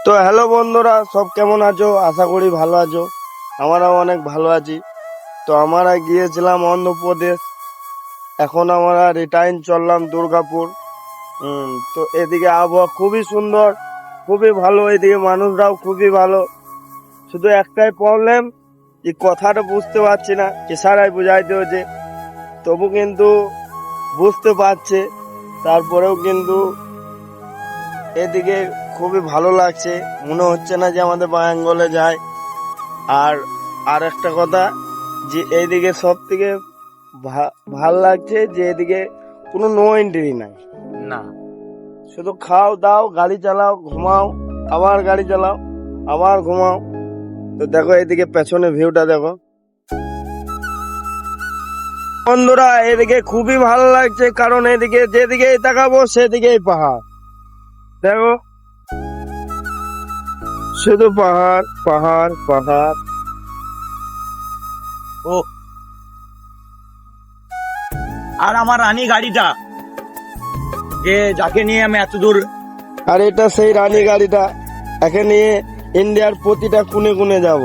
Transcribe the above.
তো হ্যালো বন্ধুরা, সব কেমন আছো? আশা করি ভালো আছো। আমরাও অনেক ভালো আছি। তো আমরা গিয়েছিলাম অন্ধ্রপ্রদেশ, এখন আমরা রিটার্ন চললাম দুর্গাপুর। তো এদিকে আবহাওয়া খুবই সুন্দর, খুবই ভালো, এদিকে মানুষরাও খুবই ভালো। শুধু একটাই প্রবলেম, এই কথাটা বুঝতে পারছি না, ইশারায় বুঝাইতে হচ্ছে, তবু কিন্তু বুঝতে পারছে। তারপরেও কিন্তু এদিকে খুবই ভালো লাগছে, মনে হচ্ছে না যে আমাদের বেঙ্গলে যায়। আর আর একটা কথা, যে এইদিকে সব থেকে ভাল লাগছে যে এদিকে কোনো নো এন্ট্রি নাই। না, শুধু খাও দাও, গাড়ি চালাও, ঘুমাও, আবার গাড়ি চালাও, আবার ঘুমাও। তো দেখো এদিকে পেছনে ভিউটা দেখো বন্ধুরা, এদিকে খুবই ভালো লাগছে, কারণ এদিকে যেদিকেই তাকাবো সেদিকেই পাহাড়। দেখো শুধু পাহাড় পাহাড় পাহাড়। ও আর আমার রানী গাড়িটা, যাকে নিয়ে আমি এত দূর। আর এটা সেই রানী গাড়িটা, একে নিয়ে ইন্ডিয়ার প্রতিটা কোণে কোণে যাব।